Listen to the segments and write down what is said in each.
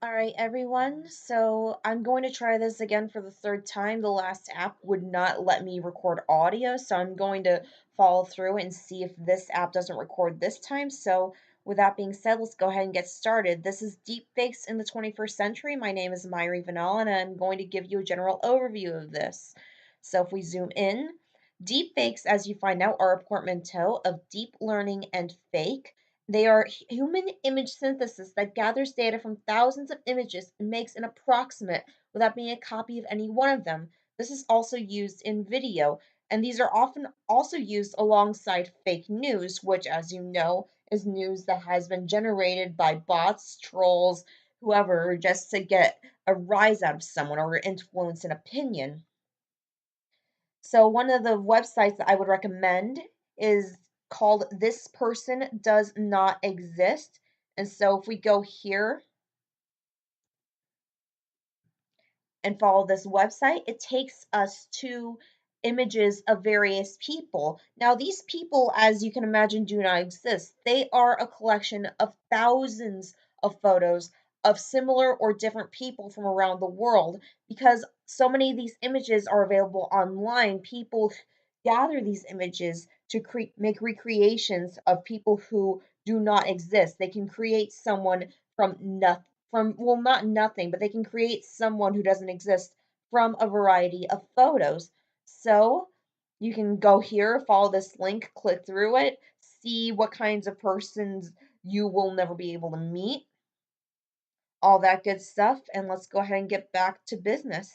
All right, everyone. So I'm going to try this again for the third time. The last app would not let me record audio, so I'm going to follow through and see if this app doesn't record this time. So with that being said, let's go ahead and get started. This is Deepfakes in the 21st Century. My name is Myri Vanal, and I'm going to give you a general overview of this. So if we zoom in, deepfakes, as you find out, are a portmanteau of deep learning and fake. They are human image synthesis that gathers data from thousands of images and makes an approximate without being a copy of any one of them. This is also used in video, and these are often also used alongside fake news, which, as you know, is news that has been generated by bots, trolls, whoever, just to get a rise out of someone or influence an opinion. So one of the websites that I would recommend is called This Person Does Not Exist. And so if we go here and follow this website, it takes us to images of various people. Now, these people, as you can imagine, do not exist. They are a collection of thousands of photos of similar or different people from around the world. Because so many of these images are available online, people gather these images to make recreations of people who do not exist. They can create someone from nothing, from, well, not nothing, but they can create someone who doesn't exist from a variety of photos. So you can go here, follow this link, click through it, see what kinds of persons you will never be able to meet, all that good stuff, and let's go ahead and get back to business.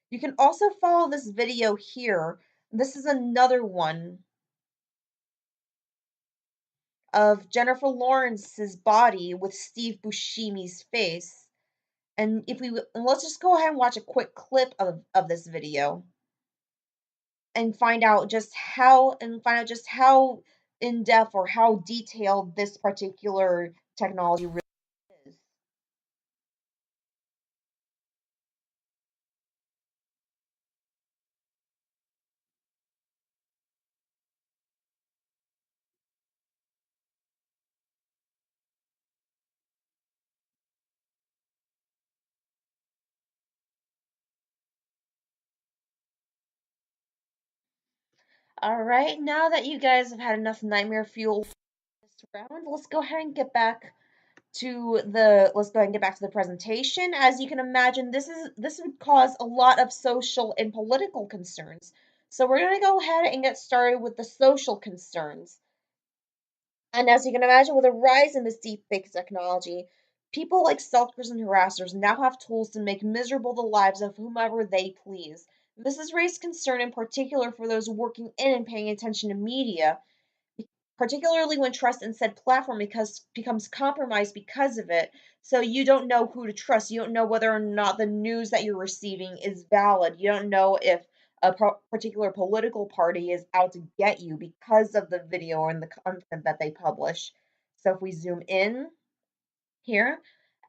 You can also follow this video here. This is another one of Jennifer Lawrence's body with Steve Buscemi's face. And if we and let's just go ahead and watch a quick clip of this video and find out just how in depth or how detailed this particular technology really is. All right, now that you guys have had enough nightmare fuel for this round, let's go ahead and get back to the presentation. As you can imagine, this would cause a lot of social and political concerns. So we're going to go ahead and get started with the social concerns. And as you can imagine, with a rise in this deepfake technology, people like stalkers and harassers now have tools to make miserable the lives of whomever they please. This has raised concern in particular for those working in and paying attention to media, particularly when trust in said platform becomes compromised because of it. So you don't know who to trust. You don't know whether or not the news that you're receiving is valid. You don't know if a particular political party is out to get you because of the video and the content that they publish. So if we zoom in here,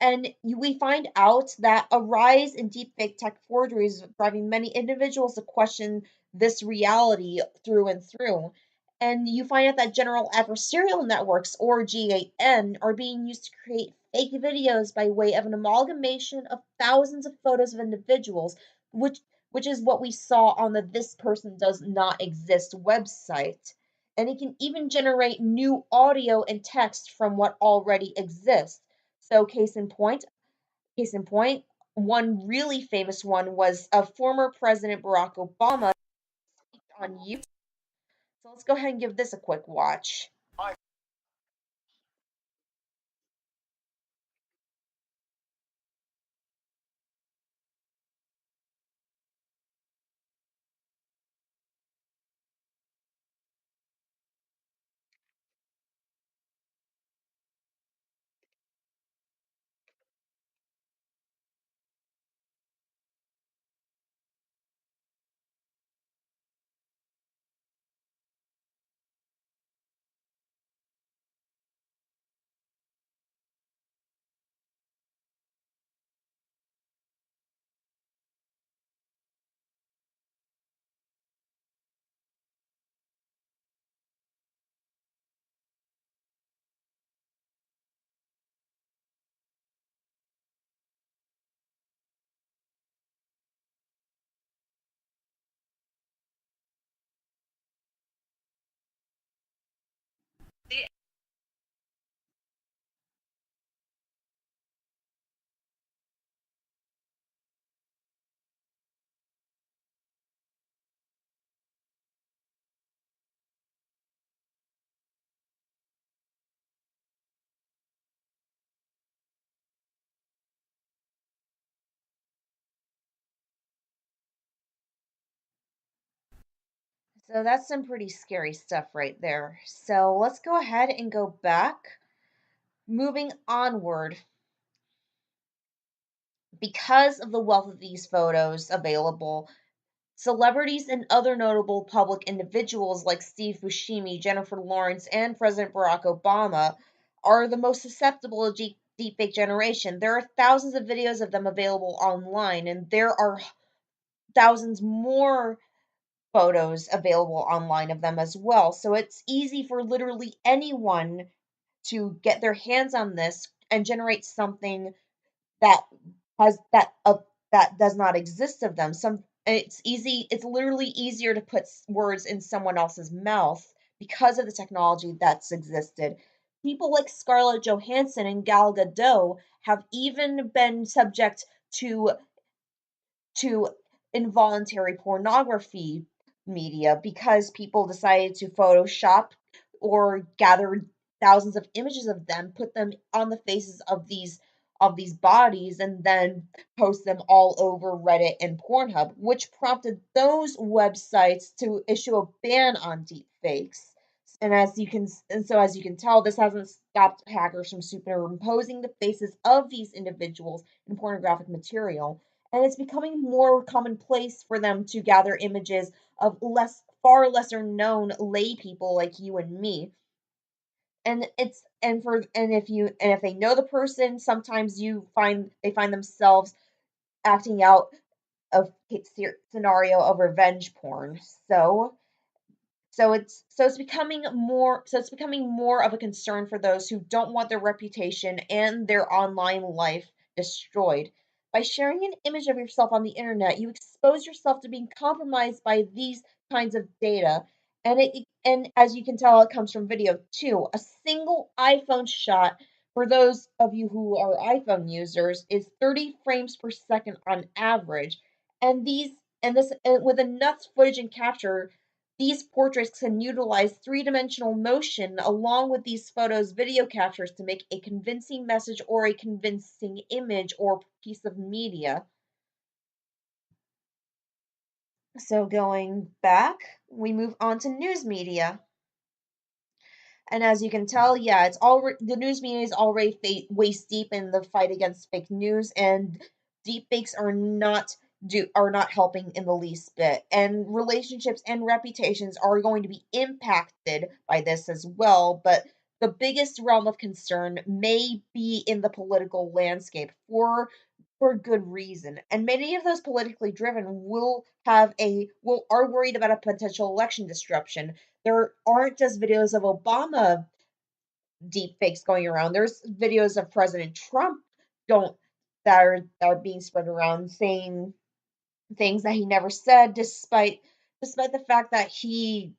and we find out that a rise in deepfake tech forgeries is driving many individuals to question this reality through and through. And you find out that general adversarial networks, or GAN, are being used to create fake videos by way of an amalgamation of thousands of photos of individuals, which which is what we saw on the This Person Does Not Exist website. And it can even generate new audio and text from what already exists. So case in point, one really famous one was of former President Barack Obama on YouTube. So let's go ahead and give this a quick watch. So that's some pretty scary stuff right there. So let's go ahead and go back. Moving onward, because of the wealth of these photos available, celebrities and other notable public individuals like Steve Buscemi, Jennifer Lawrence, and President Barack Obama are the most susceptible to deepfake generation. There are thousands of videos of them available online, and there are thousands more photos available online of them as well. So it's easy for literally anyone to get their hands on this and generate something that has that does not exist of them. It's literally easier to put words in someone else's mouth because of the technology that's existed. People like Scarlett Johansson and Gal Gadot have even been subject to involuntary pornography media because people decided to Photoshop or gather thousands of images of them, put them on the faces of these bodies, and then post them all over Reddit and Pornhub, which prompted those websites to issue a ban on deepfakes. As you can tell, this hasn't stopped hackers from superimposing the faces of these individuals in pornographic material, and it's becoming more commonplace for them to gather images of far lesser known lay people like you and me. And it's and if they know the person, sometimes they find themselves acting out a scenario of revenge porn. So it's becoming more of a concern for those who don't want their reputation and their online life destroyed. By sharing an image of yourself on the internet, you expose yourself to being compromised by these kinds of data. And as you can tell, it comes from video too. A single iPhone shot, for those of you who are iPhone users, is 30 frames per second on average. And these and this and with enough footage and capture, these portraits can utilize three-dimensional motion along with these photos video captures to make a convincing message or a convincing image or piece of media. So going back, we move on to news media. And as you can tell, yeah, it's already the news media is already waist deep in the fight against fake news, and deepfakes are not helping in the least bit. And relationships and reputations are going to be impacted by this as well. But the biggest realm of concern may be in the political landscape for good reason. And many of those politically driven will are worried about a potential election disruption. There aren't just videos of Obama deepfakes going around. There's videos of President Trump don't that are being spread around saying things that he never said, despite the fact that he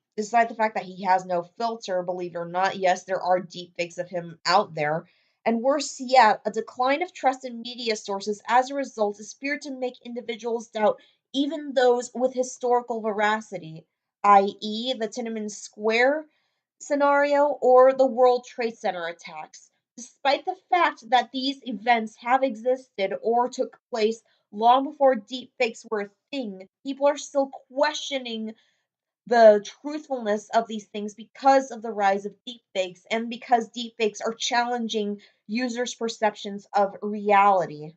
has no filter. Believe it or not, yes, there are deepfakes of him out there. And worse yet, a decline of trust in media sources as a result is feared to make individuals doubt even those with historical veracity, i.e., the Tiananmen Square scenario or the World Trade Center attacks. Despite the fact that these events have existed or took place long before deepfakes were a thing, people are still questioning the truthfulness of these things because of the rise of deepfakes and because deepfakes are challenging users' perceptions of reality.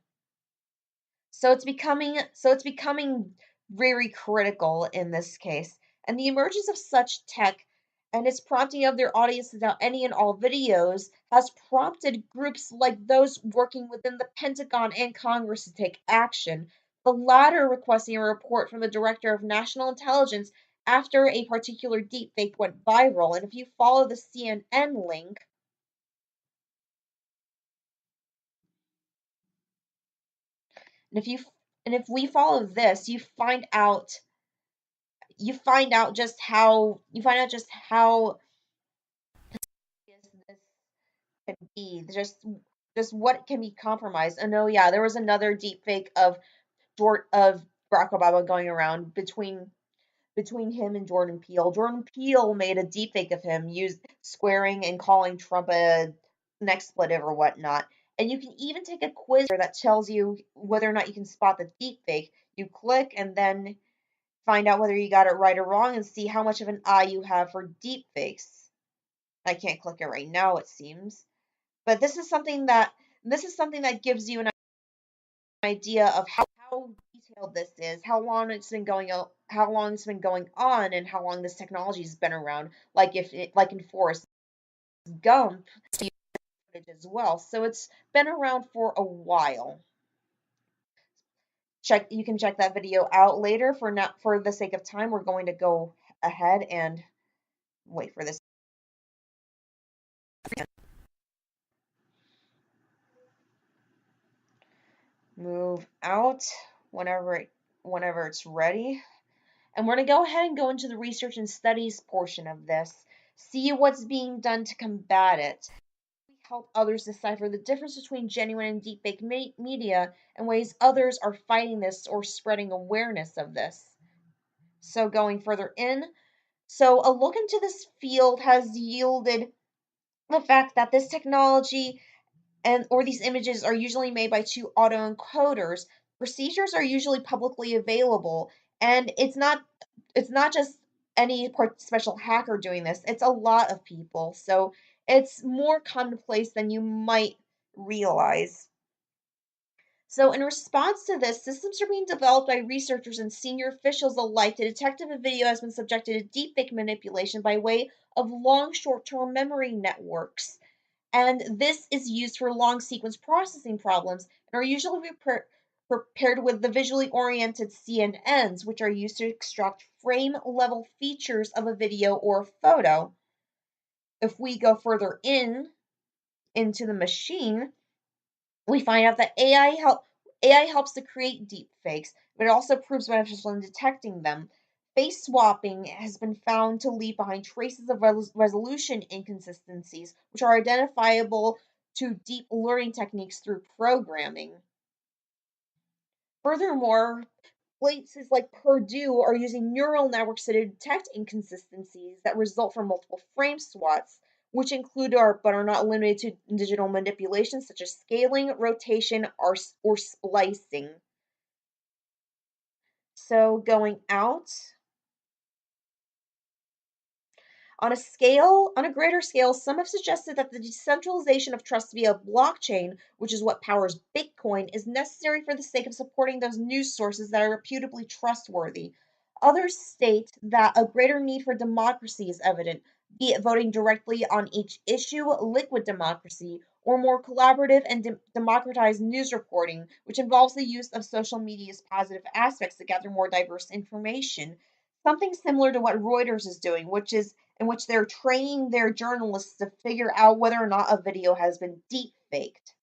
So it's becoming very critical in this case. And the emergence of such tech and its prompting of their audiences out any and all videos has prompted groups like those working within the Pentagon and Congress to take action. The latter requesting a report from the Director of National Intelligence after a particular deepfake went viral. And if you follow the CNN link, and if we follow this, you find out just how just what can be compromised. And oh yeah, there was another deep fake of of Barack Obama going around between him and Jordan Peele. Jordan Peele made a deepfake of him, used swearing and calling Trump an expletive or whatnot. And you can even take a quiz that tells you whether or not you can spot the deepfake. You click and then find out whether you got it right or wrong and see how much of an eye you have for deepfakes. I can't click it right now, it seems. But this is something that gives you an idea of how detailed this is, how long it's been going on, and how long this technology has been around. Like in Forrest Gump as well. So it's been around for a while. You can check that video out later. For the sake of time, we're going to go ahead and wait for this. Move out whenever it's ready. And we're going to go ahead and go into the research and studies portion of this, see what's being done to combat it, help others decipher the difference between genuine and deepfake media and ways others are fighting this or spreading awareness of this. So going further in, so a look into this field has yielded the fact that this technology or these images are usually made by two autoencoders. Procedures are usually publicly available, and it's not just any special hacker doing this. It's a lot of people, so it's more commonplace than you might realize. So, in response to this, systems are being developed by researchers and senior officials alike to detect if a video has been subjected to deepfake manipulation by way of long short-term memory networks. And this is used for long sequence processing problems and are usually prepared with the visually oriented CNNs, which are used to extract frame level features of a video or a photo. If we go further into the machine, we find out that AI helps to create deep fakes, but it also proves beneficial in detecting them. Face swapping has been found to leave behind traces of resolution inconsistencies, which are identifiable to deep learning techniques through programming. Furthermore, places like Purdue are using neural networks to detect inconsistencies that result from multiple frame swaps, which include but are not limited to digital manipulations such as scaling, rotation, or splicing. So going out, on a greater scale, some have suggested that the decentralization of trust via blockchain, which is what powers Bitcoin, is necessary for the sake of supporting those news sources that are reputably trustworthy. Others state that a greater need for democracy is evident, be it voting directly on each issue, liquid democracy, or more collaborative and democratized news reporting, which involves the use of social media's positive aspects to gather more diverse information. Something similar to what Reuters is doing, which is in which they're training their journalists to figure out whether or not a video has been deep faked.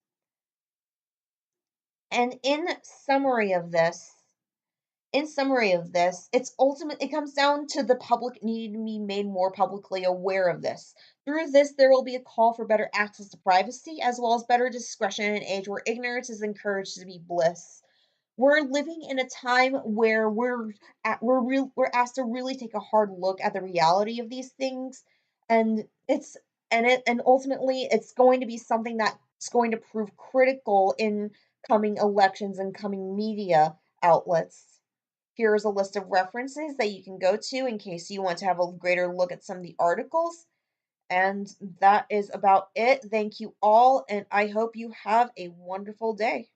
And in summary of this, it comes down to the public needing to be made more publicly aware of this. Through this, there will be a call for better access to privacy, as well as better discretion in an age where ignorance is encouraged to be bliss. We're living in a time where we're asked to really take a hard look at the reality of these things, and and ultimately it's going to be something that's going to prove critical in coming elections and coming media outlets. Here is a list of references that you can go to in case you want to have a greater look at some of the articles. And that is about it. Thank you all, and I hope you have a wonderful day.